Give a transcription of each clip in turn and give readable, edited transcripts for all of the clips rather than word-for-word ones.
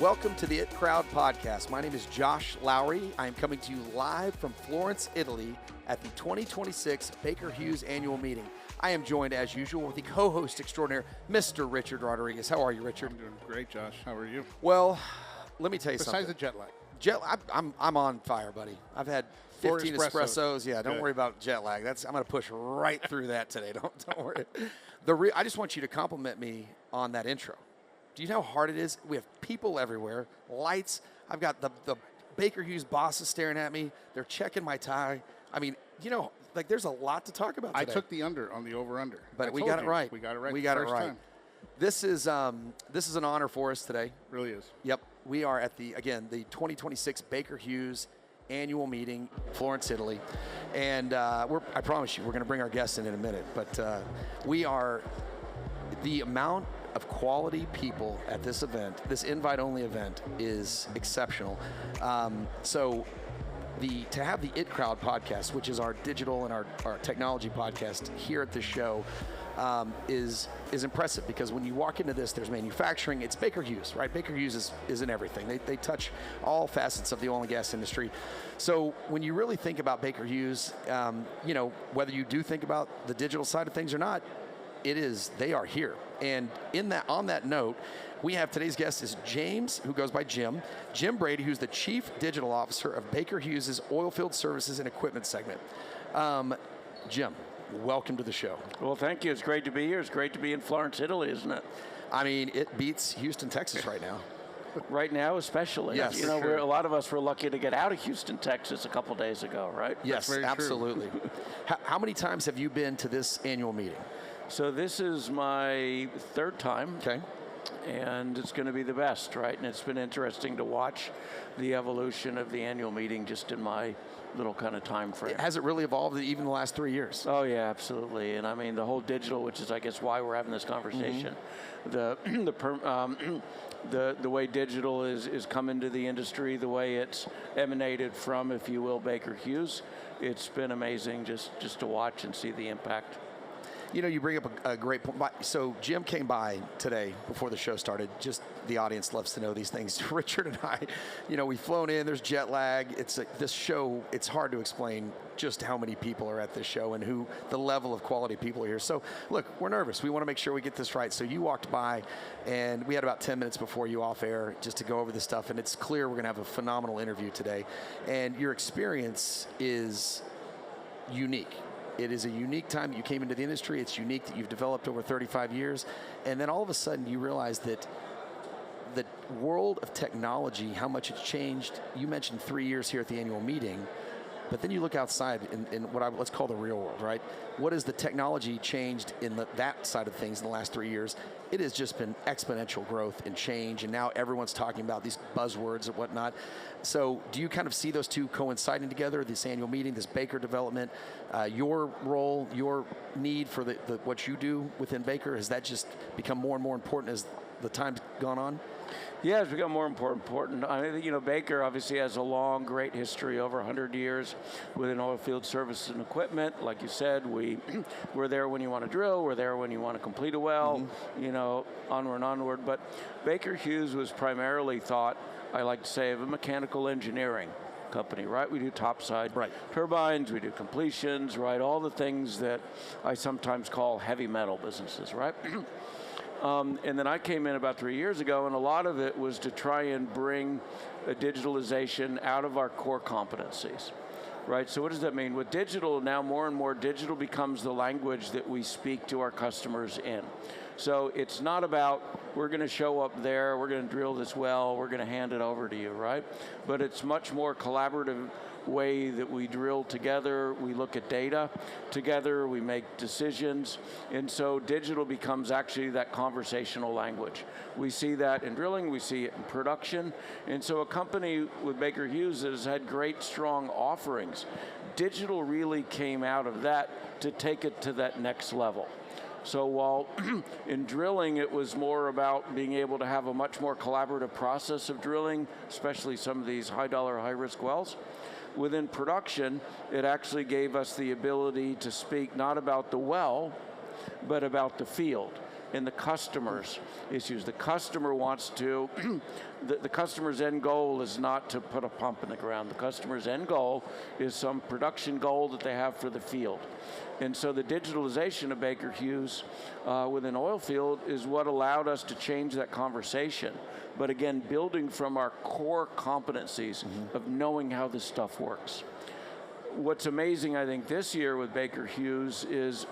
Welcome to the It Crowd podcast. My name is Josh Lowry. I am coming to you live from Florence, Italy at the 2026 Baker Hughes annual meeting. I am joined, as usual, with the co-host extraordinaire, Mr. Richard Rodriguez. How are you, Richard? I'm doing great, Josh. How are you? Well, let me tell you Besides something. the jet lag. I'm on fire, buddy. I've had 15 espressos. Yeah, don't Good. worry about jet lag. I'm going to push right through that today. Don't worry. I just want you to compliment me on that intro. Do you know how hard it is? We have people everywhere, lights. I've got the Baker Hughes bosses staring at me. They're checking my tie. I mean, there's a lot to talk about today. I took the under on the over-under. But we got it right. We got it right. We got it first right. time. This is an honor for us today. Really is. Yep. We are at the 2026 Baker Hughes annual meeting, Florence, Italy. And I promise you, we're going to bring our guests in a minute. But we are the amount of quality people at this event, this invite-only event, is exceptional. To have the It Crowd podcast, which is our digital and our technology podcast here at this show, is impressive, because when you walk into this, there's manufacturing. It's Baker Hughes, right? Baker Hughes is in everything. They touch all facets of the oil and gas industry. So when you really think about Baker Hughes, whether you do think about the digital side of things or not, they are here. And on that note, we have today's guest is James, who goes by Jim Brady, who's the Chief Digital Officer of Baker Hughes' Oilfield Services and Equipment segment. Jim, welcome to the show. Well, thank you. It's great to be here. It's great to be in Florence, Italy, isn't it? I mean, it beats Houston, Texas right now. Right now, especially. Yes, a lot of us were lucky to get out of Houston, Texas a couple days ago, right? Yes, absolutely. How many times have you been to this annual meeting? So this is my third time. Okay. And it's going to be the best, right? And it's been interesting to watch the evolution of the annual meeting just in my little kind of time frame. Has it really evolved even the last 3 years? Oh yeah, absolutely. And I mean the whole digital, which is I guess why we're having this conversation. The way digital is come into the industry, the way it's emanated from, if you will, Baker Hughes, it's been amazing just to watch and see the impact. You bring up a great point. So Jim came by today before the show started. Just the audience loves to know these things. Richard and I, we've flown in. There's jet lag. This show, it's hard to explain just how many people are at this show and the level of quality people are here. So look, we're nervous. We want to make sure we get this right. So you walked by, and we had about 10 minutes before you off air just to go over this stuff. And it's clear we're going to have a phenomenal interview today. And your experience is unique. It is a unique time you came into the industry. It's unique that you've developed over 35 years. And then all of a sudden you realize that the world of technology, how much it's changed. You mentioned 3 years here at the annual meeting, but then you look outside in what let's call the real world, right? What has the technology changed in that side of things in the last 3 years? It has just been exponential growth and change, and now everyone's talking about these buzzwords and whatnot. So do you kind of see those two coinciding together, this annual meeting, this Baker development, your role, your need for what you do within Baker, has that just become more and more important as the time's gone on? Yeah, it's become more important. I mean, Baker obviously has a long, great history, over 100 years within oilfield services and equipment. Like you said, we're there when you want to drill, we're there when you want to complete a well, onward and onward. But Baker Hughes was primarily thought, I like to say, of a mechanical engineering company, right? We do topside turbines, we do completions, right? All the things that I sometimes call heavy metal businesses, right? And then I came in about 3 years ago, and a lot of it was to try and bring a digitalization out of our core competencies, right? So what does that mean? With digital, now more and more digital becomes the language that we speak to our customers in. So it's not about, we're going to show up there, we're going to drill this well, we're going to hand it over to you, right? But it's much more collaborative way that we drill together, we look at data together, we make decisions, and so digital becomes actually that conversational language. We see that in drilling, we see it in production, and so a company with Baker Hughes has had great, strong offerings. Digital really came out of that to take it to that next level. So while in drilling it was more about being able to have a much more collaborative process of drilling, especially some of these high-dollar, high-risk wells, within production, it actually gave us the ability to speak not about the well, but about the field. in the customer's issues. The customer wants to, the customer's end goal is not to put a pump in the ground. The customer's end goal is some production goal that they have for the field. And so the digitalization of Baker Hughes within Oilfield is what allowed us to change that conversation. But again, building from our core competencies of knowing how this stuff works. What's amazing, I think, this year with Baker Hughes is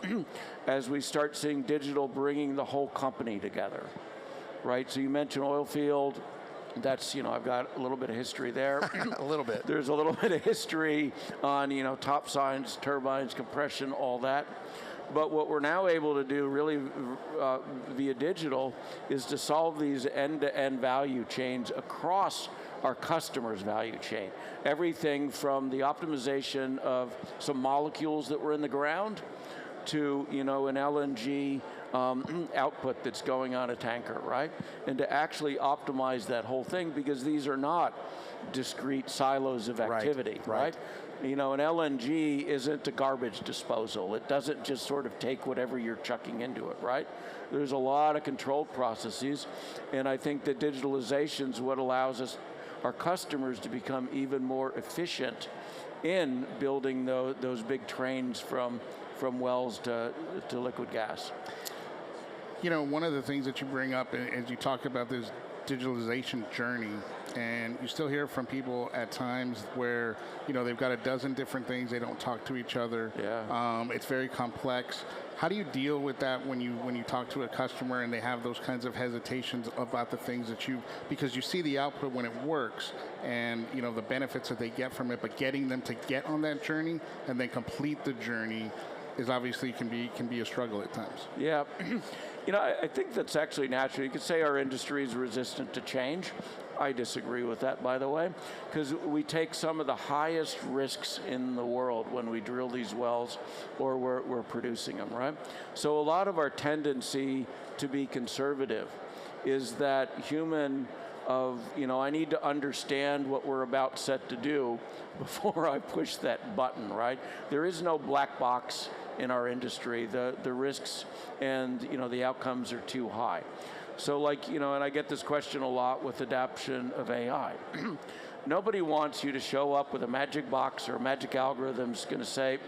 as we start seeing digital bringing the whole company together, right? So you mentioned Oilfield. That's, I've got a little bit of history there. A little bit. There's a little bit of history on, top sides, turbines, compression, all that. But what we're now able to do really via digital is to solve these end-to-end value chains across our customers' value chain. Everything from the optimization of some molecules that were in the ground to, an LNG output that's going on a tanker, right? And to actually optimize that whole thing, because these are not discrete silos of activity, right? An LNG isn't a garbage disposal. It doesn't just sort of take whatever you're chucking into it, right? There's a lot of controlled processes, and I think that digitalization is what allows our customers to become even more efficient in building those big trains from wells to liquid gas. One of the things that you bring up as you talk about this digitalization journey, and you still hear from people at times where, they've got a dozen different things, they don't talk to each other. Yeah. It's very complex. How do you deal with that when you talk to a customer and they have those kinds of hesitations about the things because you see the output when it works and, the benefits that they get from it, but getting them to get on that journey and then complete the journey is obviously can be a struggle at times. Yeah. I think that's actually natural. You could say our industry is resistant to change. I disagree with that, by the way, because we take some of the highest risks in the world when we drill these wells or we're producing them, right? So a lot of our tendency to be conservative is that human of, I need to understand what we're about set to do before I push that button, right? There is no black box in our industry. The risks and, the outcomes are too high. So and I get this question a lot with adoption of AI. Nobody wants you to show up with a magic box or a magic algorithm that's going to say,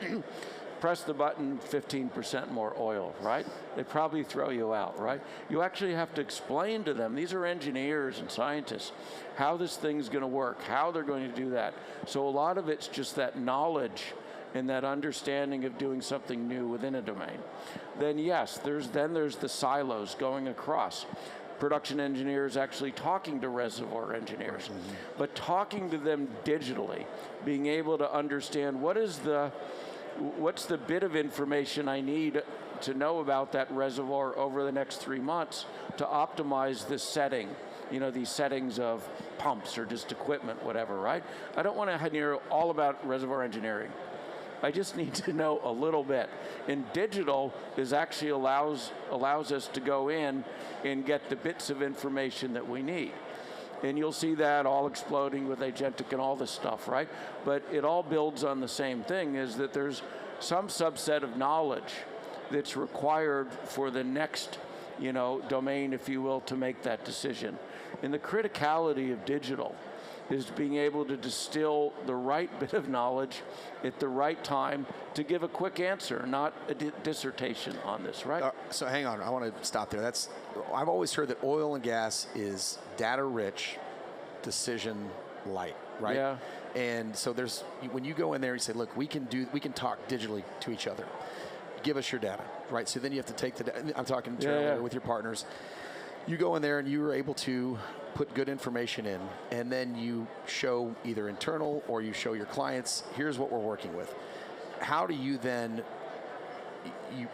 press the button, 15% more oil, right? They probably throw you out, right? You actually have to explain to them, these are engineers and scientists, how this thing's going to work, how they're going to do that. So a lot of it's just that knowledge and that understanding of doing something new within a domain. Then yes, there's the silos going across. Production engineers actually talking to reservoir engineers, but talking to them digitally, being able to understand what's the bit of information I need to know about that reservoir over the next 3 months to optimize this setting, these settings of pumps or just equipment, whatever, right? I don't want to hear all about reservoir engineering. I just need to know a little bit. And digital actually allows us to go in and get the bits of information that we need. And you'll see that all exploding with agentic and all this stuff, right? But it all builds on the same thing, is that there's some subset of knowledge that's required for the next, domain, if you will, to make that decision. And the criticality of digital is being able to distill the right bit of knowledge at the right time to give a quick answer, not a dissertation on this, right? So hang on, I want to stop there. I've always heard that oil and gas is data-rich, decision-light, right? Yeah. And so when you go in there and say, look, we can talk digitally to each other. Give us your data, right? So then you have to take I'm talking internally with your partners. You go in there and you are able to put good information in, and then you show either internal or you show your clients, here's what we're working with. How do you then,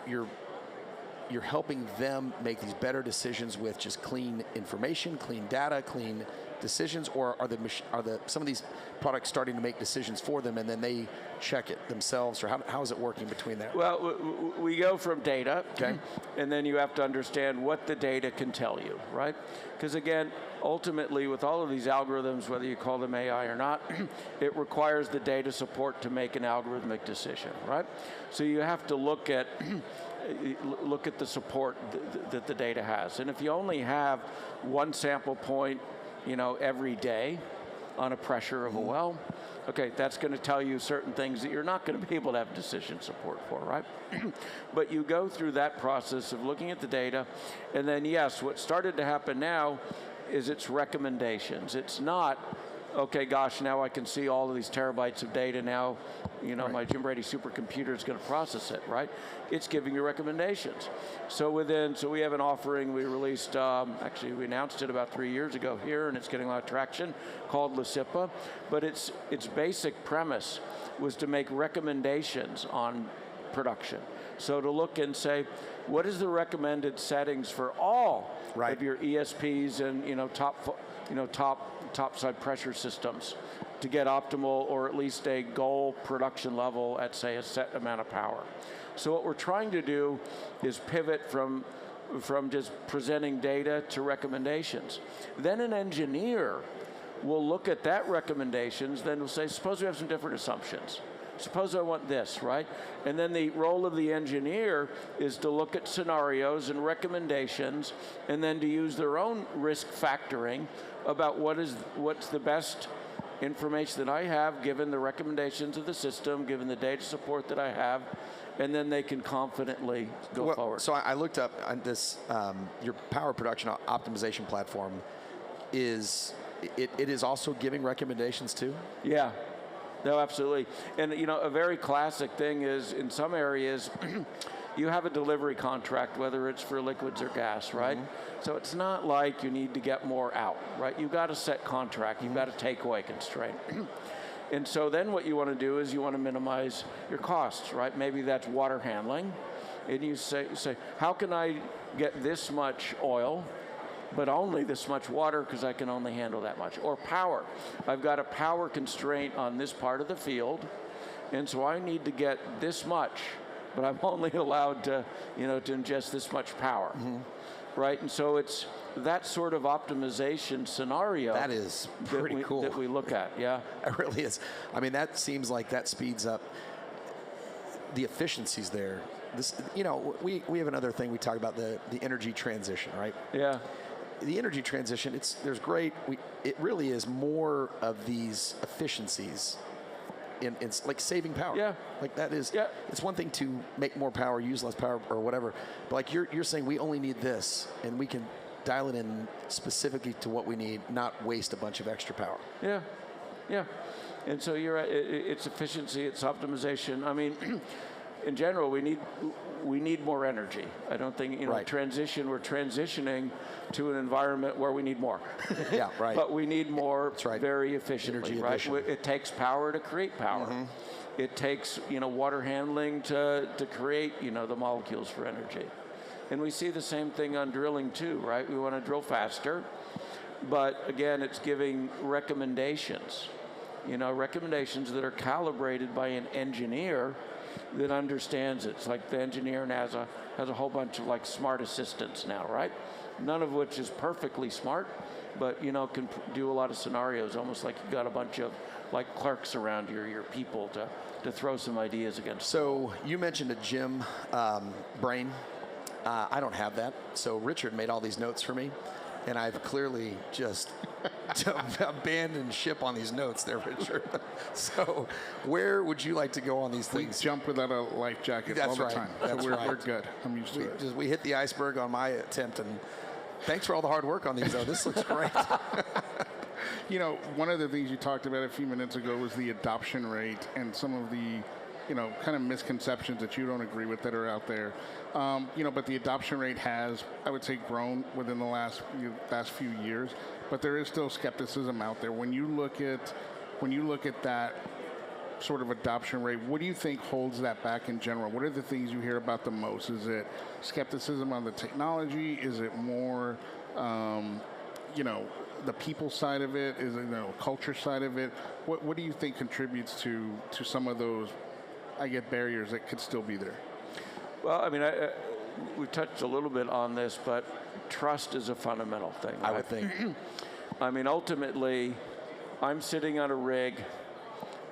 you're helping them make these better decisions with just clean information, clean data, clean decisions, or are some of these products starting to make decisions for them and then they check it themselves, or how is it working between that? Well, we go from data, okay, and then you have to understand what the data can tell you, right? Because again, ultimately with all of these algorithms, whether you call them AI or not, it requires the data support to make an algorithmic decision, right? So you have to look at look at the support that the data has. And if you only have one sample point, every day on a pressure of a well, okay, that's going to tell you certain things that you're not going to be able to have decision support for, right? But you go through that process of looking at the data, and then yes, what started to happen now is it's recommendations. It's not, okay, gosh, now I can see all of these terabytes of data now, Right. my Jim Brady supercomputer is going to process it, right? It's giving you recommendations. So we have an offering we released, actually we announced it about 3 years ago here, and it's getting a lot of traction, called Lucida. But its basic premise was to make recommendations on production. So to look and say, what is the recommended settings for all Right. of your ESPs and top side pressure systems to get optimal, or at least a goal production level at, say, a set amount of power. So what we're trying to do is pivot from just presenting data to recommendations. Then an engineer will look at that recommendations, then we'll say, suppose we have some different assumptions. Suppose I want this, right? And then the role of the engineer is to look at scenarios and recommendations, and then to use their own risk factoring about what's the best information that I have, given the recommendations of the system, given the data support that I have, and then they can confidently go forward. So I looked up on this, your power production optimization platform it is also giving recommendations too? Yeah. No, absolutely. And a very classic thing is in some areas, you have a delivery contract, whether it's for liquids or gas, right? Mm-hmm. So it's not like you need to get more out, right? You've got a set contract, you've got a takeaway constraint. And so then what you want to do is you want to minimize your costs, right? Maybe that's water handling. And you say, how can I get this much oil, but only this much water because I can only handle that much? Or power. I've got a power constraint on this part of the field, and so I need to get this much, but I'm only allowed to, to ingest this much power, right? And so it's that sort of optimization scenario. That is pretty cool. That we look at, yeah. It really is. I mean, that seems like that speeds up the efficiencies there. This, we have another thing we talk about, the energy transition, right? Yeah. The energy transition, there's great. It really is more of these efficiencies. It's like saving power. Yeah. Like that is. Yeah. It's one thing to make more power, use less power, or whatever. But like you're saying, we only need this, and we can dial it in specifically to what we need, not waste a bunch of extra power. Yeah. Yeah. And so you're right. It's efficiency. It's optimization. I mean, in general, we need more energy. I don't think right. We're transitioning to an environment where we need more. Yeah, right. But we need more right. very efficiently, energy right? addition. It takes power to create power. Mm-hmm. It takes water handling to create the molecules for energy. And we see the same thing on drilling too, right? We want to drill faster, but again, it's giving recommendations. Recommendations that are calibrated by an engineer that understands it. It's like the engineer has a whole bunch of like smart assistants now, right? None of which is perfectly smart, but can do a lot of scenarios, almost like you got a bunch of like clerks around your people to throw some ideas against. So you mentioned a Jim brain. I don't have that. So Richard made all these notes for me, and I've clearly just abandoned ship on these notes there, Richard. So where would you like to go on these things? We jump without a life jacket That's all the right. time. That's so right. We're good. I'm used to it. We hit the iceberg on my attempt, and thanks for all the hard work on these, though. This looks great. One of the things you talked about a few minutes ago was the adoption rate and some of the kind of misconceptions that you don't agree with that are out there. But the adoption rate has, I would say, grown within the last few years. But there is still skepticism out there. When you look at that sort of adoption rate, what do you think holds that back in general? What are the things you hear about the most? Is it skepticism on the technology? Is it more, the people side of it? Is it culture side of it? What do you think contributes to some of those, barriers that could still be there? Well, I mean, we touched a little bit on this, but trust is a fundamental thing. I would think. I mean, ultimately, I'm sitting on a rig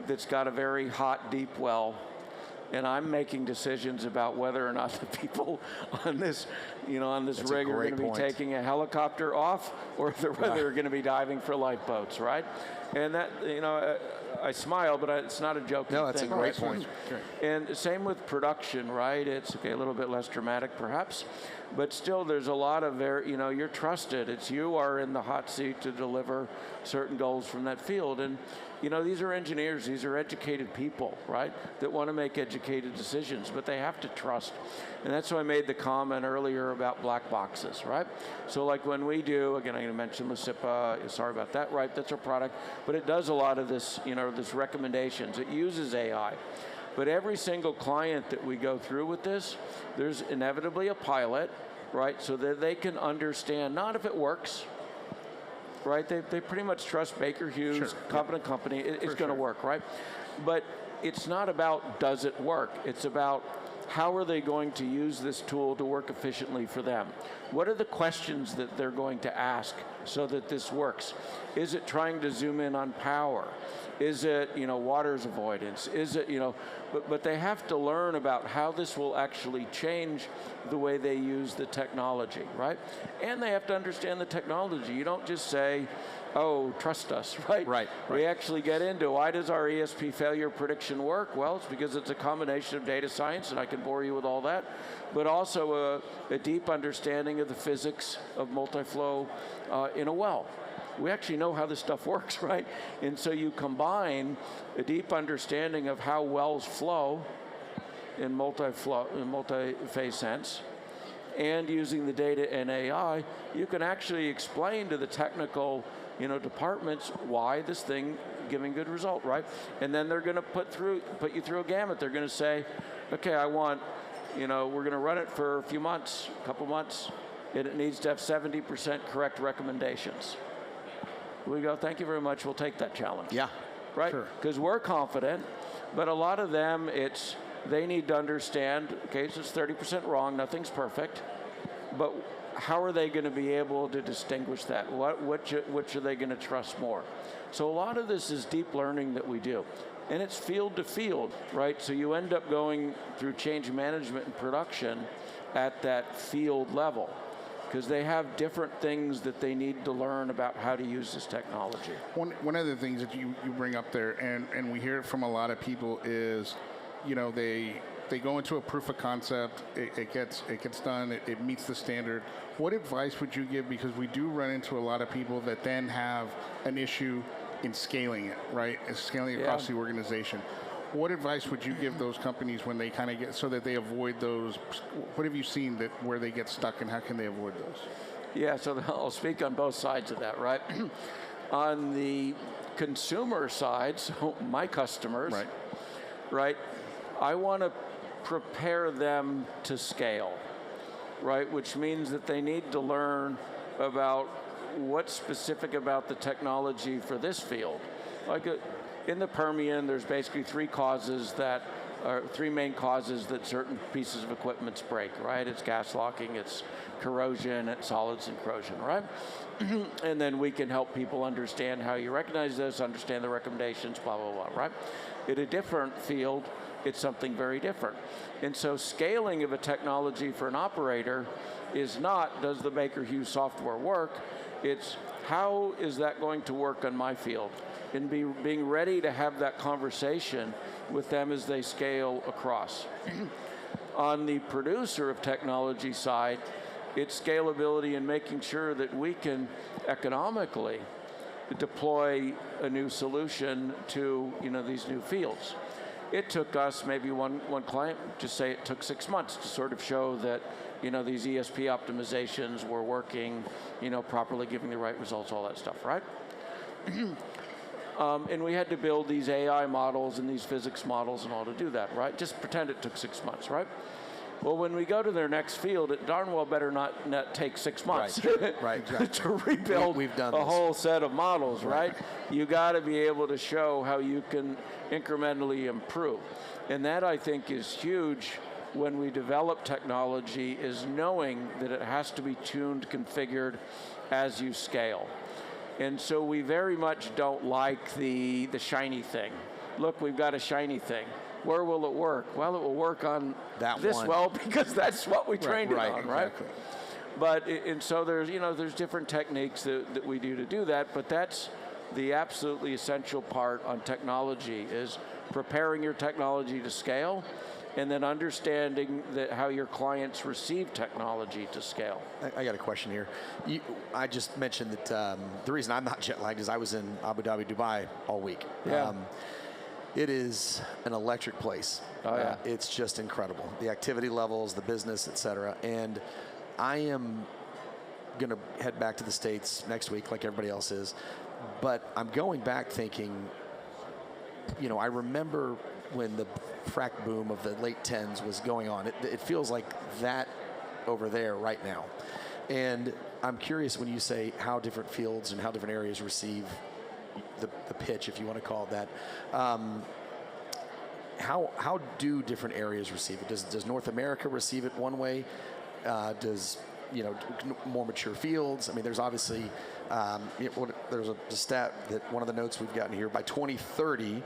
that's got a very hot, deep well, and I'm making decisions about whether or not the people on this, on this That's rig are going to be point. taking a helicopter off, or if they're going to be diving for lifeboats, right? And that, I smile, but it's not a joking No, that's thing. a great point. And same with production, right? It's a little bit less dramatic, perhaps, but still, there's a lot of you're trusted. You are in the hot seat to deliver certain goals from that field, and these are engineers, these are educated people, right? That want to make educated decisions, but they have to trust. And that's why I made the comment earlier about black boxes, right? So like when we do, again, I'm going to mention Lucida, sorry about that, right? That's our product, but it does a lot of this, this recommendations. It uses AI. But every single client that we go through with this, there's inevitably a pilot, right? So that they can understand, not if it works, right? They pretty much trust Baker Hughes, competent company, it's going to work, right? But it's not about does it work, it's about how are they going to use this tool to work efficiently for them? What are the questions that they're going to ask so that this works? Is it trying to zoom in on power? Is it, water's avoidance? Is it, but they have to learn about how this will actually change the way they use the technology, right? And they have to understand the technology. You don't just say, oh, trust us, right? Right. We actually get into why does our ESP failure prediction work? Well, it's because it's a combination of data science, and I can bore you with all that, but also a deep understanding of the physics of multi-flow in a well. We actually know how this stuff works, right? And so you combine a deep understanding of how wells flow in multi-phase sense, and using the data and AI, you can actually explain to the technical departments why this thing giving good result, right? And then they're going to put you through a gamut. They're going to say, okay, I want, we're going to run it for a few months, a couple months, and it needs to have 70% correct recommendations. We go, thank you very much, we'll take that challenge. Yeah. Right? Sure. Because we're confident, but a lot of them, they need to understand, okay, so it's 30% wrong, nothing's perfect, but how are they going to be able to distinguish that? Which are they going to trust more? So a lot of this is deep learning that we do. And it's field to field, right? So you end up going through change management and production at that field level, because they have different things that they need to learn about how to use this technology. One of the things that you bring up there, and we hear it from a lot of people, is they go into a proof of concept, it gets done, it meets the standard. What advice would you give, because we do run into a lot of people that then have an issue in scaling it, right? Scaling across the organization. What advice would you give those companies when they kind of get, so that they avoid those? What have you seen where they get stuck, and how can they avoid those? Yeah, so I'll speak on both sides of that, right? On the consumer side, so my customers, right? I want to prepare them to scale, right? Which means that they need to learn about what's specific about the technology for this field. Like in the Permian, there's basically three main causes that certain pieces of equipment break, right? It's gas locking, it's corrosion, it's solids and corrosion, right? And then we can help people understand how you recognize this, understand the recommendations, blah, blah, blah, right? In a different field, it's something very different. And so scaling of a technology for an operator is not, does the Baker Hughes software work? It's, how is that going to work on my field? And being ready to have that conversation with them as they scale across. On the producer of technology side, it's scalability and making sure that we can economically deploy a new solution to these new fields. It took us, maybe one client, just say it took 6 months to sort of show that these ESP optimizations were working, properly, giving the right results, all that stuff, right? And we had to build these AI models and these physics models and all to do that, right? Just pretend it took 6 months, right? Well, when we go to their next field, it darn well better not take 6 months right, exactly. to rebuild We've done a this. whole set of models, right? You got to be able to show how you can incrementally improve. And that, I think, is huge when we develop technology, is knowing that it has to be tuned, configured as you scale. And so we very much don't like the shiny thing. Look, we've got a shiny thing. Where will it work? Well, it will work on That this one. well because that's what we trained it right, on, right? exactly. But and so there's different techniques that we do to do that. But that's the absolutely essential part on technology is preparing your technology to scale, and then understanding that how your clients receive technology to scale. I got a question here. I just mentioned that the reason I'm not jet lagged is I was in Abu Dhabi, Dubai all week. Yeah. It is an electric place. Oh, yeah. It's just incredible. The activity levels, the business, et cetera. And I am going to head back to the States next week like everybody else is. But I'm going back thinking, I remember when the frac boom of the late 10s was going on. It feels like that over there right now. And I'm curious when you say how different fields and how different areas receive the pitch, if you want to call it that. How do different areas receive it? Does North America receive it one way? Does more mature fields? I mean, there's obviously there's a stat that one of the notes we've gotten here by 2030.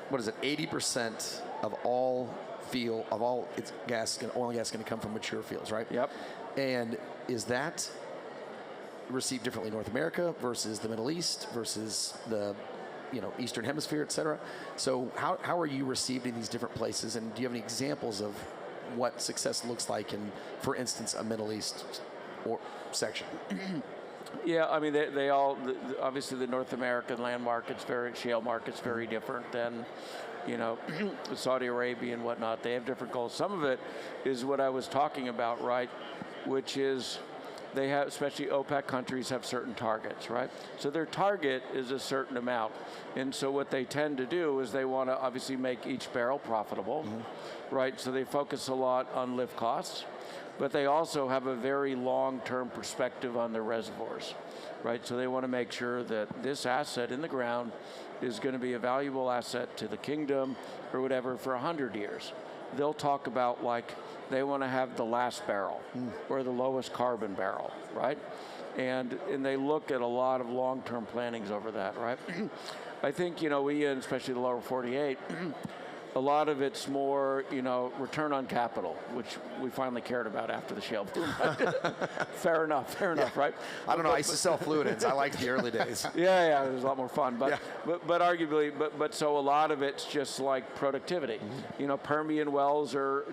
What is it? 80% of all oil and gas is going to come from mature fields, right? Yep. And is that received differently in North America versus the Middle East versus the Eastern Hemisphere, et cetera? So how are you received in these different places, and do you have any examples of what success looks like in, for instance, a Middle East section? Yeah, I mean, they all, obviously the North American land market's shale market's very different than, Saudi Arabia and whatnot. They have different goals. Some of it is what I was talking about, right, which is they have, especially OPEC countries, have certain targets, right? So their target is a certain amount. And so what they tend to do is they want to obviously make each barrel profitable, right? So they focus a lot on lift costs, but they also have a very long-term perspective on their reservoirs, right? So they want to make sure that this asset in the ground is going to be a valuable asset to the kingdom or whatever for 100 years. They'll talk about like they want to have the last barrel or the lowest carbon barrel, right? And they look at a lot of long-term plannings over that, right? I think, we, especially the lower 48, a lot of it's more, return on capital, which we finally cared about after the shale boom. Fair enough, right? I don't know. I used to sell fluid ends. I liked the early days. Yeah, it was a lot more fun. But arguably, so a lot of it's just like productivity. Permian wells are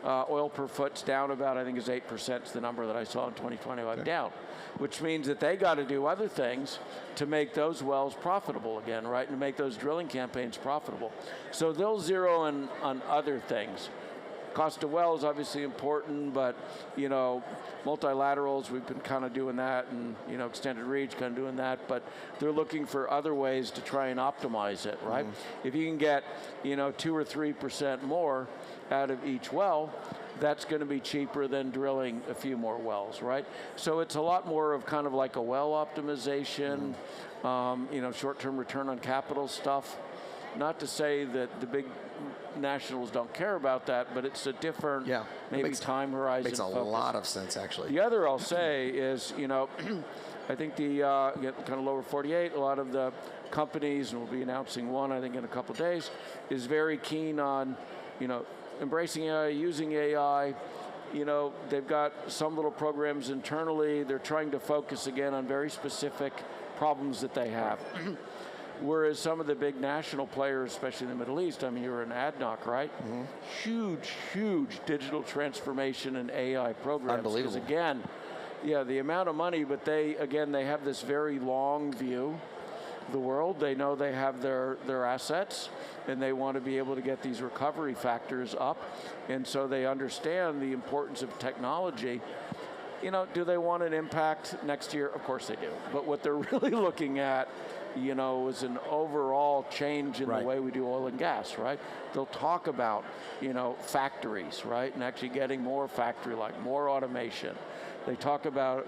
oil per foot's down about, I think it's 8% is the number that I saw in 2020. I'm down, which means that they got to do other things to make those wells profitable again, right? And to make those drilling campaigns profitable. So they'll zero in on other things. Cost of well is obviously important, but, multilaterals, we've been kind of doing that, and, extended reach, kind of doing that, but they're looking for other ways to try and optimize it, right? If you can get, 2 or 3% more out of each well, that's going to be cheaper than drilling a few more wells, right? So it's a lot more of kind of like a well optimization, short-term return on capital stuff. Not to say that the big nationals don't care about that, but it's a different, maybe time horizon. Makes a lot of sense, actually. The other I'll say is, I think the kind of lower 48, a lot of the companies, and we'll be announcing one, I think, in a couple of days, is very keen on, embracing AI, using AI. They've got some little programs internally. They're trying to focus again on very specific problems that they have. Whereas some of the big national players, especially in the Middle East, I mean, you're an ADNOC, right? Huge digital transformation and AI programs. Unbelievable. Because again, the amount of money, but they have this very long view of the world. They know they have their assets, and they want to be able to get these recovery factors up. And so they understand the importance of technology. Do they want an impact next year? Of course they do. But what they're really looking at, is an overall change in the way we do oil and gas, right? They'll talk about, factories, right? And actually getting more factory-like, more automation. They talk about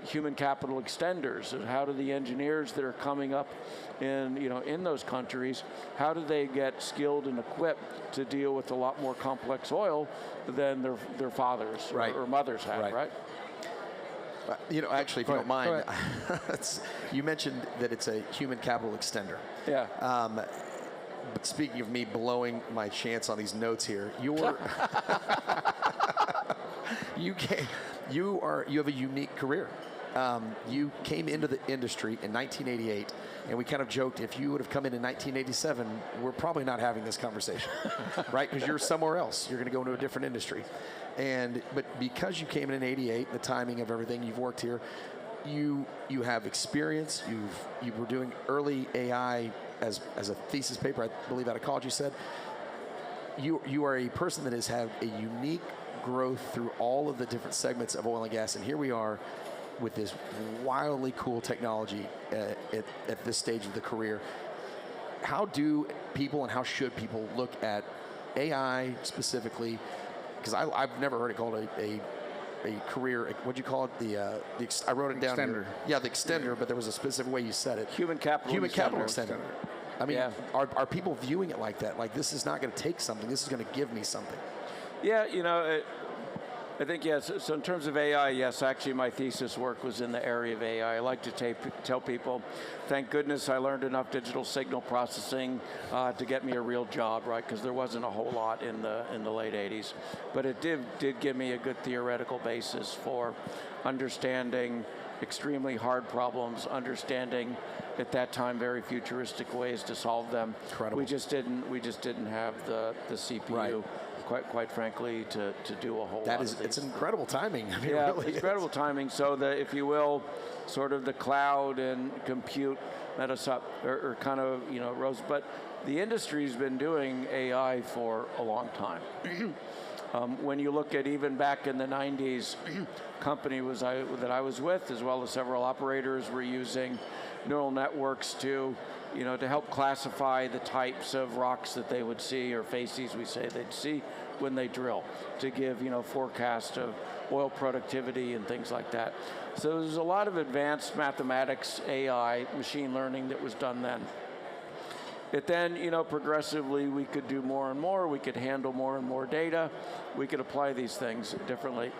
human capital extenders, and how do the engineers that are coming up in those countries, how do they get skilled and equipped to deal with a lot more complex oil than their fathers or mothers had, right? Actually, if you don't mind, you mentioned that it's a human capital extender. Yeah. But speaking of me blowing my chance on these notes here, you have a unique career. You came into the industry in 1988, and we kind of joked, if you would have come in 1987, we're probably not having this conversation, right? Because you're somewhere else. You're going to go into a different industry. But because you came in 88, the timing of everything, you've worked here, you have experience. You were doing early AI as a thesis paper, I believe, out of college, you said. You are a person that has had a unique growth through all of the different segments of oil and gas, and here we are with this wildly cool technology at this stage of the career. How do people and how should people look at AI specifically? Because I've never heard it called a career, what'd you call it? I wrote it down here. Yeah, the extender, but there was a specific way you said it. Human capital extender. I mean, are people viewing it like that? Like, this is not going to take something, this is going to give me something? Yeah, I think, yes. So in terms of AI, yes, actually my thesis work was in the area of AI. I like to tell people, thank goodness I learned enough digital signal processing to get me a real job, right? Because there wasn't a whole lot in the late 80s. But it did give me a good theoretical basis for understanding extremely hard problems, understanding at that time very futuristic ways to solve them. Incredible. We just didn't have the CPU. Right. Quite frankly, to do a whole lot of these. It's incredible timing. I mean, yeah, it really incredible timing. So if you will, sort of the cloud and compute met us up, or kind of rose. But the industry's been doing AI for a long time. When you look at even back in the 90s, company that I was with, as well as several operators, were using neural networks to help classify the types of rocks that they would see, or facies we say they'd see when they drill, to give forecast of oil productivity and things like that. So there's a lot of advanced mathematics, AI, machine learning that was done then. But then, progressively we could do more and more, we could handle more and more data, we could apply these things differently.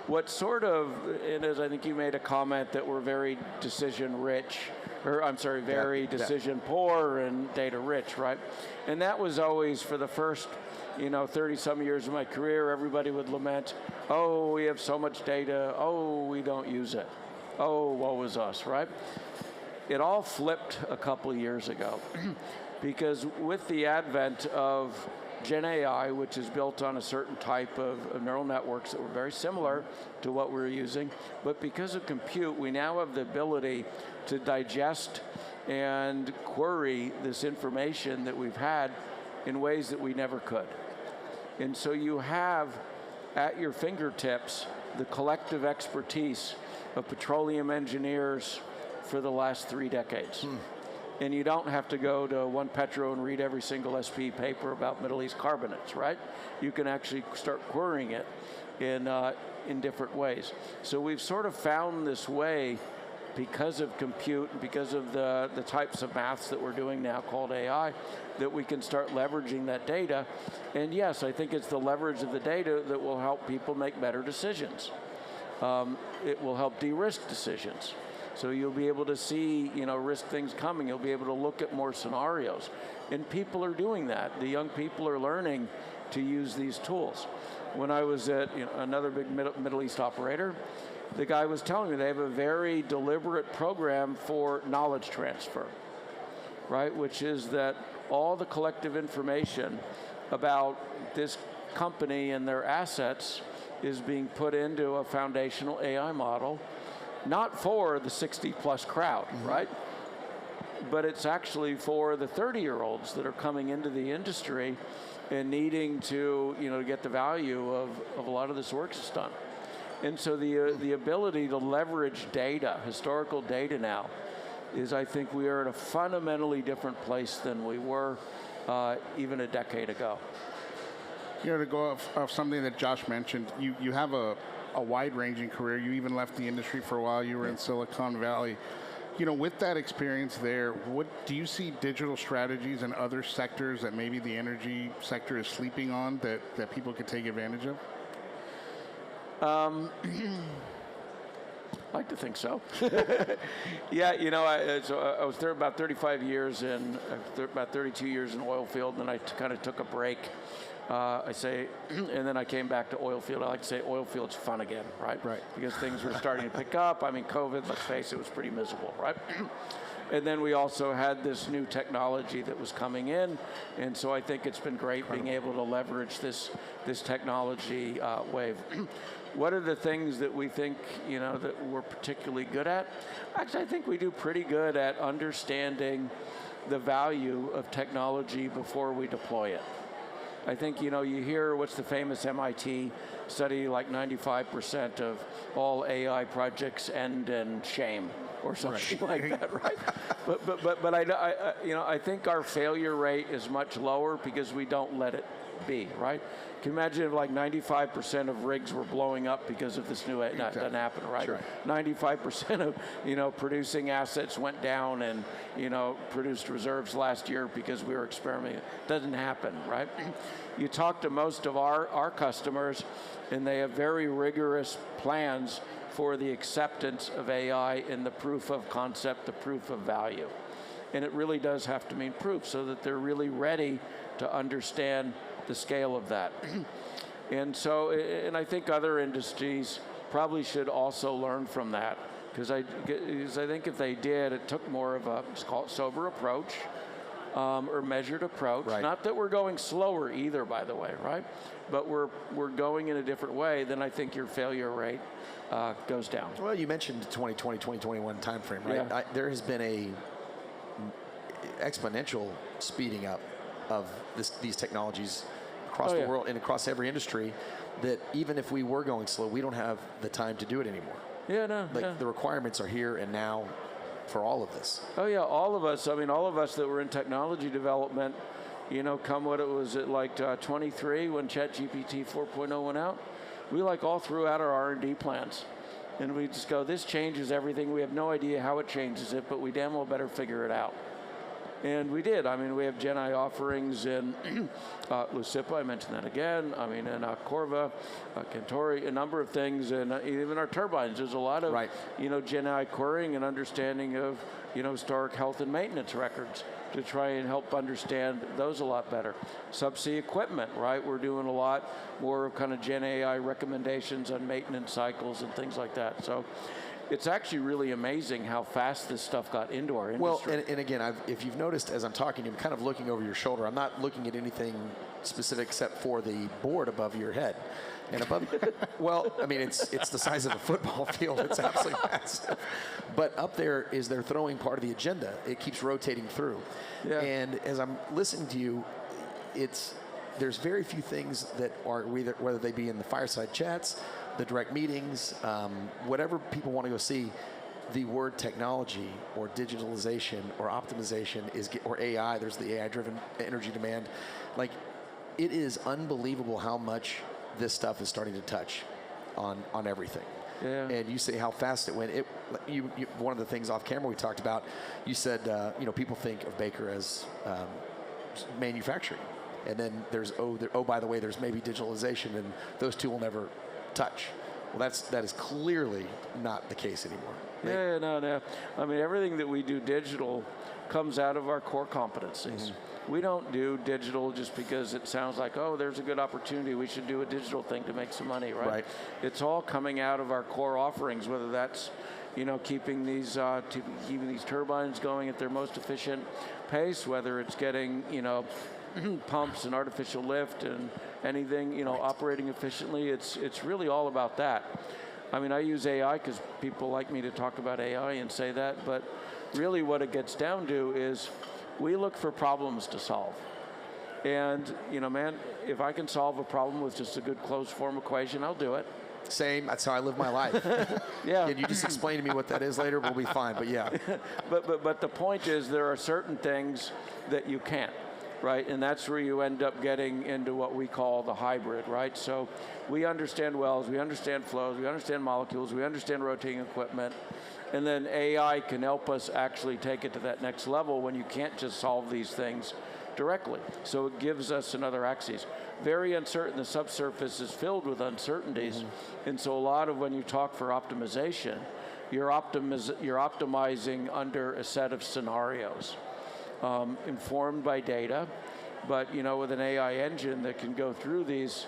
What sort of, and as I think you made a comment that we're very decision rich, or I'm sorry, very decision poor and data rich, right? And that was always for the first 30 some years of my career. Everybody would lament, oh, we have so much data, oh, we don't use it, oh, woe is us, right? It all flipped a couple years ago because with the advent of GenAI, which is built on a certain type of neural networks that were very similar to what we were using, but because of compute, we now have the ability to digest and query this information that we've had in ways that we never could. And so you have at your fingertips the collective expertise of petroleum engineers for the last 3 decades. And you don't have to go to One Petro and read every single SP paper about Middle East carbonates, right? You can actually start querying it in different ways. So we've sort of found this way, because of compute and because of the types of maths that we're doing now called AI, that we can start leveraging that data. And yes, I think it's the leverage of the data that will help people make better decisions. It will help de-risk decisions. So you'll be able to see, risk things coming. You'll be able to look at more scenarios. And people are doing that. The young people are learning to use these tools. When I was at another big Middle East operator, the guy was telling me they have a very deliberate program for knowledge transfer, right? Which is that all the collective information about this company and their assets is being put into a foundational AI model, not for the 60-plus crowd, right? But it's actually for the 30-year-olds that are coming into the industry and needing to, get the value of a lot of this work that's done. And so the ability to leverage data, historical data now, is, I think we are at a fundamentally different place than we were even a decade ago. To go off something that Josh mentioned, you have a wide-ranging career. You even left the industry for a while. You were in Silicon Valley. With that experience there, what do you see digital strategies in other sectors that maybe the energy sector is sleeping on that people could take advantage of? like to think so. Yeah, I was there about 35 years and about 32 years in Oilfield, and then I kind of took a break. And then I came back to Oilfield. I like to say Oilfield's fun again, right? Right. Because things were starting to pick up. I mean, COVID, let's face it, was pretty miserable, right? And then we also had this new technology that was coming in, and so I think it's been great being able to leverage this technology wave. What are the things that we think, that we're particularly good at? Actually, I think we do pretty good at understanding the value of technology before we deploy it. I think, you hear what's the famous MIT study, like 95% of all AI projects end in shame or something like that, right? But I think our failure rate is much lower because we don't let it be, right? Can you imagine if like 95% of rigs were blowing up because of this new, that doesn't happen, right? Sure. 95% of, producing assets went down and, produced reserves last year because we were experimenting. Doesn't happen, right? You talk to most of our customers and they have very rigorous plans for the acceptance of AI and the proof of concept, the proof of value. And it really does have to mean proof so that they're really ready to understand the scale of that. And I think other industries probably should also learn from that, because I think if they did, it took more of a, let's call it sober approach, or measured approach. Right. Not that we're going slower either, by the way, right? But we're going in a different way, then I think your failure rate goes down. Well, you mentioned 2020, 2021 timeframe, right? Yeah. There has been a exponential speeding up of these technologies across the world and across every industry, that even if we were going slow, we don't have the time to do it anymore. Yeah, no. The requirements are here and now for all of this. Oh yeah, all of us. I mean, all of us that were in technology development, come what it was at like 23 when ChatGPT 4.0 went out, we all threw out our R&D plans. And we just go, this changes everything. We have no idea how it changes it, but we damn well better figure it out. And we did. I mean, we have GenAI offerings in Lucida, I mentioned that again. I mean, in Corva, Centauri, a number of things, and even our turbines. There's a lot of, GenAI querying and understanding of, historic health and maintenance records to try and help understand those a lot better. Subsea equipment, right? We're doing a lot more of kind of GenAI recommendations on maintenance cycles and things like that. So it's actually really amazing how fast this stuff got into our industry. Well, and again, if you've noticed as I'm talking, I'm kind of looking over your shoulder. I'm not looking at anything specific except for the board above your head. And above, well, I mean, it's the size of a football field. It's absolutely massive. But up there is they're throwing part of the agenda. It keeps rotating through. Yeah. And as I'm listening to you, there's very few things that are whether they be in the fireside chats, the direct meetings, whatever people want to go see, the word technology or digitalization or optimization or AI, there's the AI-driven energy demand. It is unbelievable how much this stuff is starting to touch on everything. Yeah. And you say how fast it went. One of the things off camera we talked about, you said, people think of Baker as manufacturing. And then there's, by the way, there's maybe digitalization, and those two will never touch. Well, that is clearly not the case anymore. Yeah, no. I mean, everything that we do digital comes out of our core competencies. Mm-hmm. We don't do digital just because it sounds like, there's a good opportunity, we should do a digital thing to make some money, right? It's all coming out of our core offerings, whether that's, keeping these turbines going at their most efficient pace, whether it's getting, pumps and artificial lift and anything, operating efficiently. It's really all about that. I mean, I use AI because people like me to talk about AI and say that, but really what it gets down to is we look for problems to solve. And, man, if I can solve a problem with just a good closed form equation, I'll do it. Same. That's how I live my life. Yeah. Can you just explain to me what that is later? We'll be fine. But yeah. But the point is, there are certain things that you can't, right? And that's where you end up getting into what we call the hybrid, right? So we understand wells, we understand flows, we understand molecules, we understand rotating equipment, and then AI can help us actually take it to that next level when you can't just solve these things directly. So it gives us another axis. Very uncertain. The subsurface is filled with uncertainties. Mm-hmm. And so a lot of when you talk for optimization, you're optimizing under a set of scenarios, informed by data, but with an AI engine that can go through these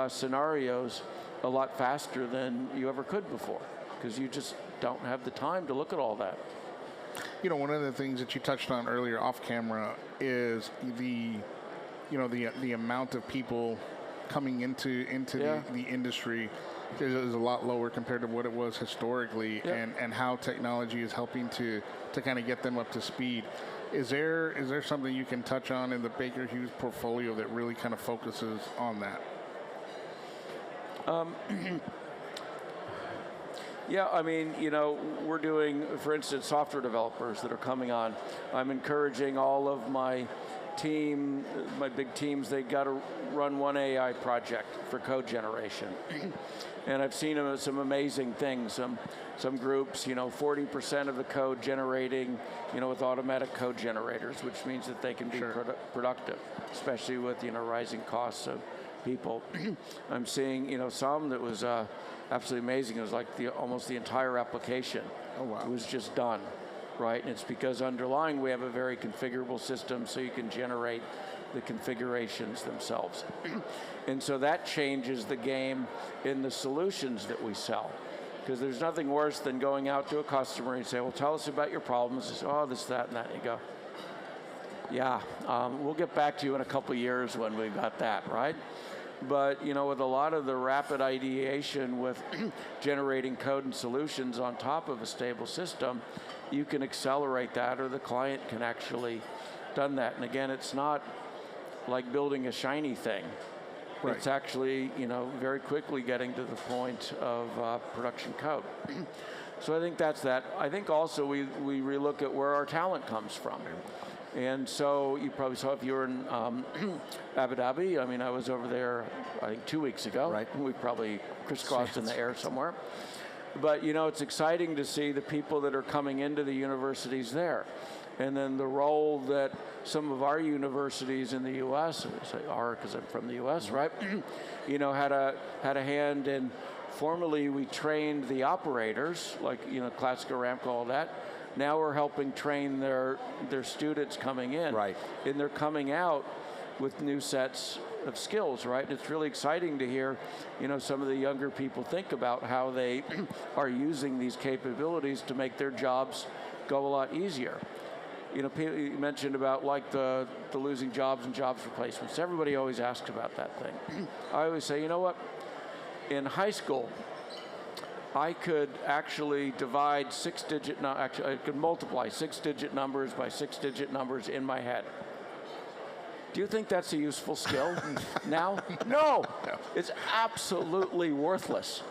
scenarios a lot faster than you ever could before, because you just don't have the time to look at all that. One of the things that you touched on earlier off camera is the amount of people coming into the industry is a lot lower compared to what it was historically, and how technology is helping to kind of get them up to speed. Is there something you can touch on in the Baker Hughes portfolio that really kind of focuses on that? Yeah, I mean, we're doing, for instance, software developers that are coming on. I'm encouraging all of my team, my big teams, they got to run one AI project for code generation. And I've seen some amazing things. Some groups, 40% of the code generating, with automatic code generators, which means that they can be productive, especially with, rising costs of people. I'm seeing, some that was absolutely amazing. It was like almost the entire application was just done, right? And it's because underlying we have a very configurable system, so you can generate the configurations themselves. And so that changes the game in the solutions that we sell. Because there's nothing worse than going out to a customer and say, well, tell us about your problems. They say, oh, this, that, and that. And you go, yeah, we'll get back to you in a couple of years when we've got that, right? But, with a lot of the rapid ideation with generating code and solutions on top of a stable system, you can accelerate that, or the client can actually done that. And again, it's not like building a shiny thing. Right. It's actually, very quickly getting to the point of production code. So I think that's that. I think also we relook at where our talent comes from. And so you probably saw, if you were in Abu Dhabi, I mean, I was over there, I think 2 weeks ago. Right. We probably crisscrossed in the air somewhere. But, it's exciting to see the people that are coming into the universities there. And then the role that some of our universities in the U.S., I say our because I'm from the U.S., right? Had a hand in. Formerly, we trained the operators, like classical Aramco, all that. Now we're helping train their students coming in, right? And they're coming out with new sets of skills, right? And it's really exciting to hear, some of the younger people think about how they are using these capabilities to make their jobs go a lot easier. You mentioned about like the losing jobs and jobs replacements. Everybody always asks about that thing. I always say, what? In high school, I could actually divide I could multiply 6-digit numbers by 6-digit numbers in my head. Do you think that's a useful skill now? No, it's absolutely worthless.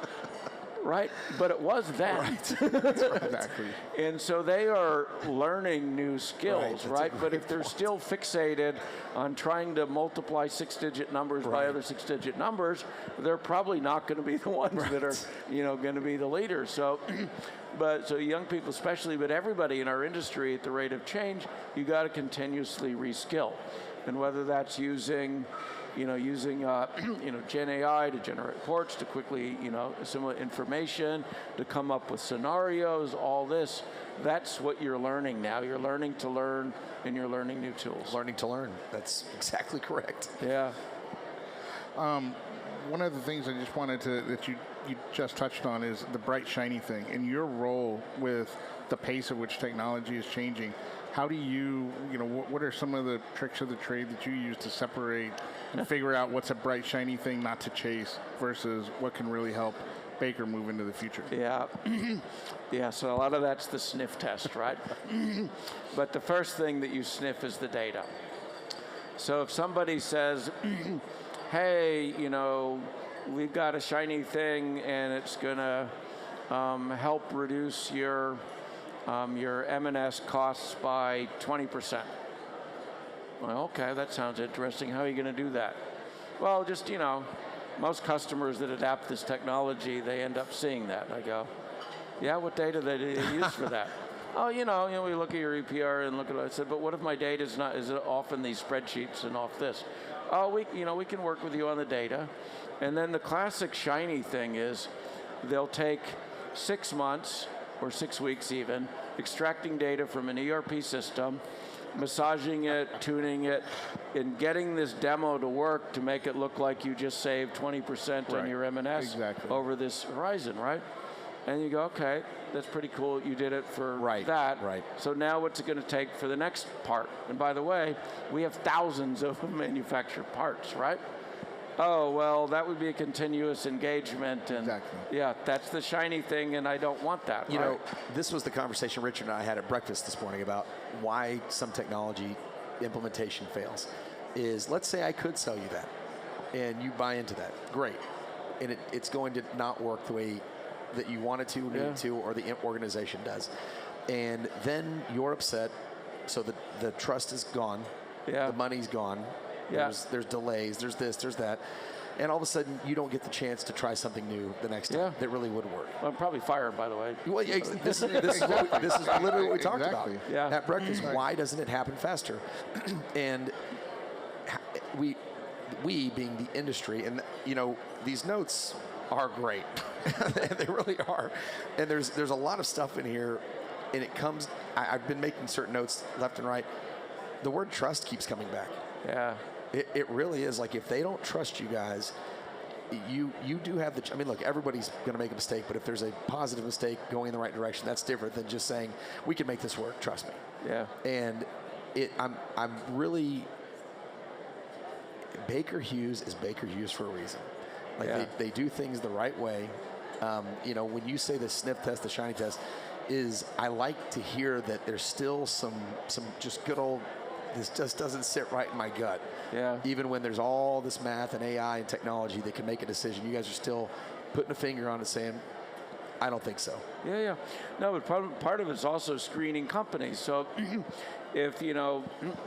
Right? But it was then. Right. That's right. Exactly. And so they are learning new skills, right? But if they're still fixated on trying to multiply 6-digit numbers by other 6-digit numbers, they're probably not going to be the ones that are, going to be the leaders. So, so young people especially, but everybody in our industry at the rate of change, you got to continuously reskill. And whether that's using GenAI to generate reports, to quickly, assimilate information, to come up with scenarios, all this, that's what you're learning now. You're learning to learn, and you're learning new tools. Learning to learn. That's exactly correct. Yeah. One of the things I just wanted that you just touched on is the bright, shiny thing. And your role with the pace at which technology is changing, how do you, what are some of the tricks of the trade that you use to separate and figure out what's a bright, shiny thing not to chase versus what can really help Baker move into the future? Yeah. Yeah, so a lot of that's the sniff test, right? But the first thing that you sniff is the data. So if somebody says, hey, we've got a shiny thing and it's going to help reduce your M&S costs by 20%. Well, okay, that sounds interesting. How are you going to do that? Well, just, most customers that adapt this technology, they end up seeing that. I go, yeah, what data do they use for that? Oh, we look at your EPR and look at it. I said, but what if my data is off in these spreadsheets and off this? Oh, we can work with you on the data. And then the classic shiny thing is they'll take 6 months or 6 weeks even, extracting data from an ERP system, massaging it, tuning it, and getting this demo to work to make it look like you just saved 20% on your M&S over this horizon, right? And you go, okay, that's pretty cool. You did it for that. Right. So now what's it going to take for the next part? And by the way, we have thousands of manufactured parts, right? Oh, well, that would be a continuous engagement. And yeah, that's the shiny thing, and I don't want that. You know, this was the conversation Richard and I had at breakfast this morning about why some technology implementation fails. Is let's say I could sell you that, and you buy into that. Great. And it's going to not work the way that you want it to, need to, or the organization does. And then you're upset, so the trust is gone, the money's gone, there's delays, there's this, there's that, and all of a sudden you don't get the chance to try something new the next time that really would work. I'm probably fired, by the way. Well, this is literally what we talked about at breakfast. Why doesn't it happen faster? And we being the industry, and you know, these notes are great. They really are. And there's a lot of stuff in here, and it comes, I've been making certain notes left and right. The word trust keeps coming back. Yeah. It really is. Like, if they don't trust you guys, you do have the, I mean, look, everybody's going to make a mistake, but if there's a positive mistake going in the right direction, that's different than just saying, we can make this work, trust me. Yeah. And I'm really, Baker Hughes is Baker Hughes for a reason. Like, they do things the right way. You know, when you say the sniff test, the shiny test, I like to hear that there's still some just good old, this just doesn't sit right in my gut. Yeah. Even when there's all this math and AI and technology that can make a decision, you guys are still putting a finger on it saying, I don't think so. Yeah. No, but part of it's also screening companies. So if, you know,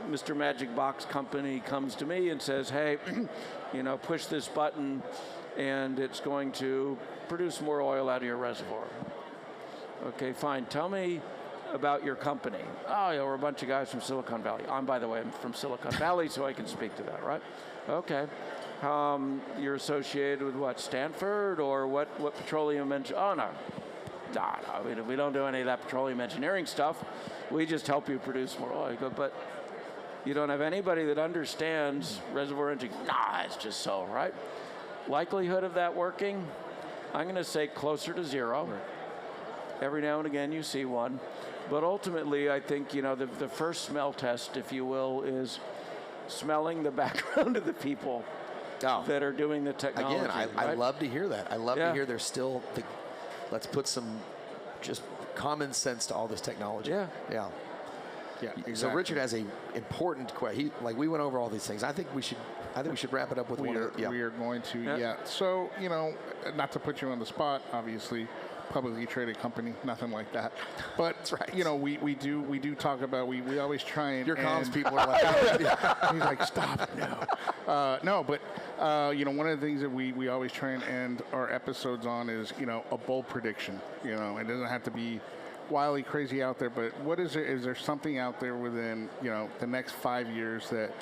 Mr. Magic Box Company comes to me and says, hey, you know, push this button and it's going to produce more oil out of your reservoir. Okay, fine. Tell me about your company. Oh, yeah, we're a bunch of guys from Silicon Valley. By the way, I'm from Silicon Valley, so I can speak to that, right? Okay. You're associated with what, Stanford, or what petroleum engineering? Oh, no, we don't do any of that petroleum engineering stuff. We just help you produce more oil. You go, but you don't have anybody that understands reservoir engineering. Nah, it's just so, right? Likelihood of that working, I'm going to say closer to zero. Right. Every now and again you see one. But ultimately, I think, you know, the first smell test, if you will, is smelling the background of the people that are doing the technology. Again, I love to hear that. I love to hear there's still, let's put some just common sense to all this technology. Yeah. Exactly. So Richard has a important question. Like, we went over all these things. I think we should wrap it up with one. We are going to. So, you know, not to put you on the spot, obviously, publicly traded company, nothing like that. But that's right. You know, we do talk about, we always try and your comms people are like, he's like, stop, no, but you know, one of the things that we always try and end our episodes on is, you know, a bold prediction. You know, it doesn't have to be wildly crazy out there, but what is there? Is there something out there within, you know, the next 5 years that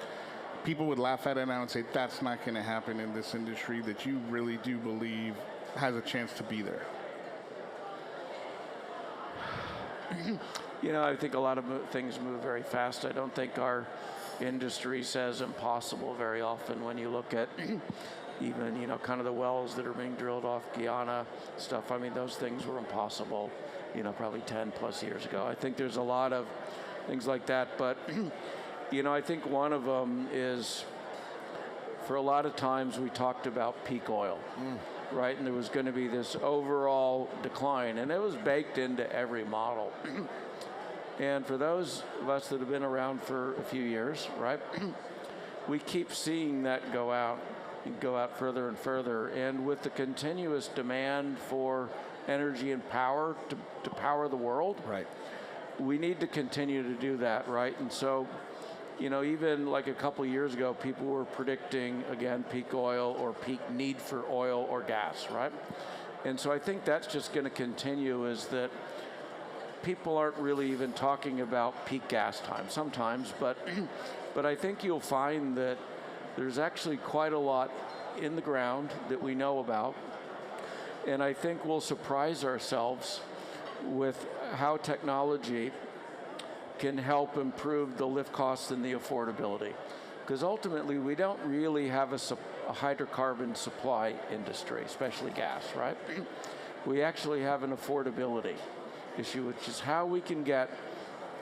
people would laugh at it now and say that's not going to happen in this industry, that you really do believe has a chance to be there? You know, I think a lot of things move very fast. I don't think our industry says impossible very often when you look at even, you know, kind of the wells that are being drilled off Guyana stuff. I mean, those things were impossible, you know, probably 10 plus years ago. I think there's a lot of things like that. But, you know, I think one of them is, for a lot of times we talked about peak oil. Right, and there was going to be this overall decline, and it was baked into every model. And for those of us that have been around for a few years, right, we keep seeing that go out further and further. And with the continuous demand for energy and power to power the world, right, we need to continue to do that, right? And so, you know, even like a couple of years ago, people were predicting, again, peak oil or peak need for oil or gas, right? And so I think that's just going to continue, is that people aren't really even talking about peak gas time sometimes, but I think you'll find that there's actually quite a lot in the ground that we know about And I think we'll surprise ourselves with how technology can help improve the lift costs and the affordability. Because ultimately, we don't really have a hydrocarbon supply industry, especially gas, right? We actually have an affordability issue, which is how we can get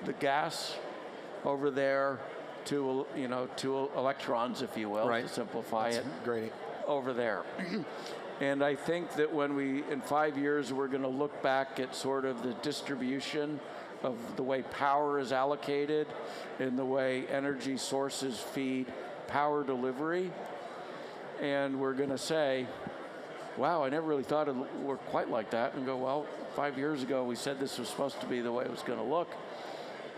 the gas over there to, to electrons, if you will, to simplify it, over there. And I think that when in 5 years, we're going to look back at sort of the distribution of the way power is allocated and the way energy sources feed power delivery. And we're going to say, wow, I never really thought it worked quite like that. And go, well, 5 years ago, we said this was supposed to be the way it was going to look.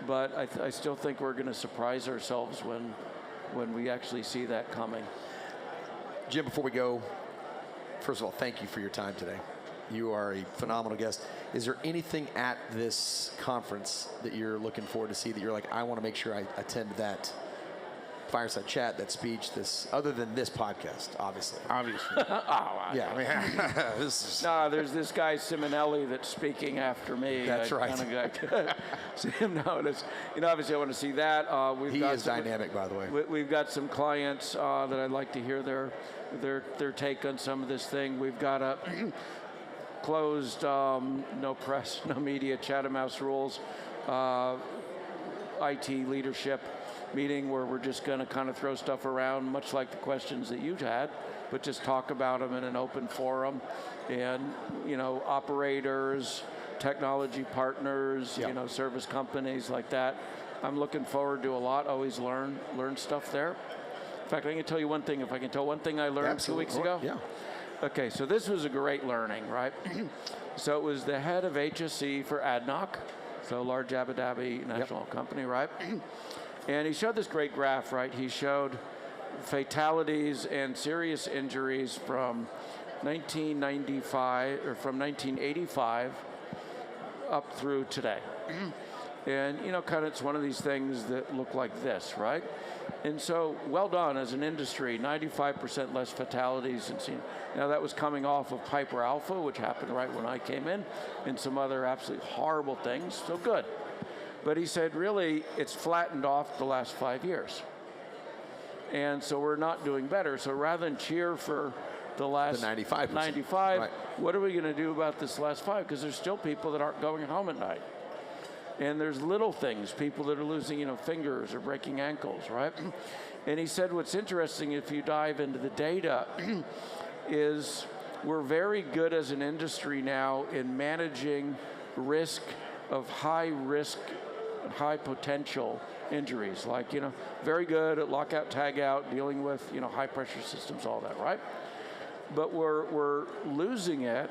But I still think we're going to surprise ourselves when we actually see that coming. Jim, before we go, first of all, thank you for your time today. You are a phenomenal guest. Is there anything at this conference that you're looking forward to see that you're like, I want to make sure I attend that fireside chat, that speech, other than this podcast, obviously? Obviously. Yeah. I mean, No, there's this guy Simonelli that's speaking after me. That's right. See him notice. Obviously I want to see that. He is dynamic, by the way. We've got some clients that I'd like to hear their take on some of this thing. We've got a closed, no press, no media, Chatham House rules, IT leadership meeting where we're just going to kind of throw stuff around, much like the questions that you've had, but just talk about them in an open forum. And, operators, technology partners, service companies like that. I'm looking forward to a lot, always learn stuff there. In fact, I can tell you one thing, if I can tell one thing I learned 2 weeks ago. Yeah. Okay, so this was a great learning, right? So it was the head of HSE for ADNOC, so large Abu Dhabi national company, right? And he showed this great graph, right? He showed fatalities and serious injuries from 1995 or from 1985 up through today. And kind of it's one of these things that look like this, right? And so, well done as an industry, 95% less fatalities. Now that was coming off of Piper Alpha, which happened right when I came in, and some other absolutely horrible things, so good. But he said, really, it's flattened off the last 5 years. And so we're not doing better. So rather than cheer for the last 95%, right. What are we going to do about this last 5? Because there's still people that aren't going home at night. And there's little things, people that are losing, fingers or breaking ankles, right? And he said what's interesting if you dive into the data is we're very good as an industry now in managing risk of high risk, high potential injuries. Like, very good at lockout, tag out, dealing with, high pressure systems, all that, right? But we're losing it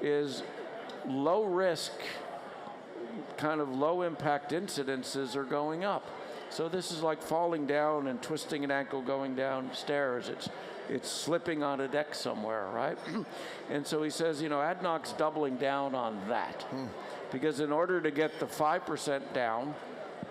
is low risk, kind of low impact incidences are going up. So this is like falling down and twisting an ankle going downstairs. It's slipping on a deck somewhere, right? And so he says, ADNOC's doubling down on that. Because in order to get the 5% down,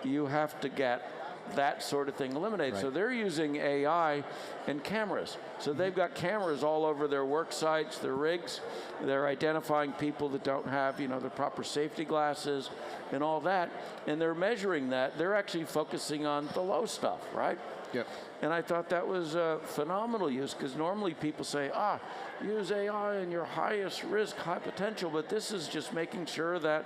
you have to get that sort of thing eliminated. Right. So they're using AI and cameras. So they've got cameras all over their work sites, their rigs. They're identifying people that don't have, the proper safety glasses and all that. And they're measuring that. They're actually focusing on the low stuff, right? Yep. And I thought that was a phenomenal use, because normally people say, use AI in your highest risk, high potential. But this is just making sure that,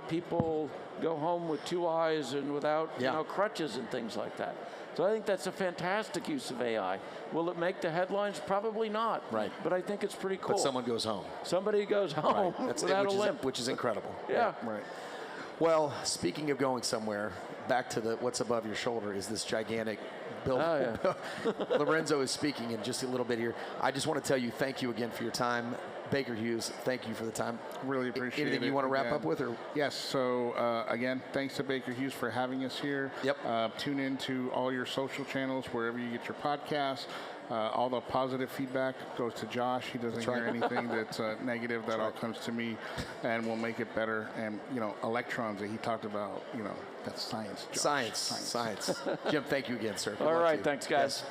people go home with 2 eyes and without, crutches and things like that. So I think that's a fantastic use of AI. Will it make the headlines? Probably not. Right. But I think it's pretty cool. But someone goes home. Somebody goes home without a limp. Which is incredible. Yeah. Right. Well, speaking of going somewhere, back to what's above your shoulder is this gigantic building. Lorenzo is speaking in just a little bit here. I just want to tell you thank you again for your time. Baker Hughes, thank you for the time. Really appreciate it. Anything you want to wrap up with? Or? Yes, so again, thanks to Baker Hughes for having us here. Yep. Tune in to all your social channels, wherever you get your podcasts. All the positive feedback goes to Josh. He doesn't hear anything that's negative. That all comes to me, and we'll make it better. And, electrons that he talked about, that's science, Josh. Science. Jim, thank you again, sir. All right, thanks, guys. Yes.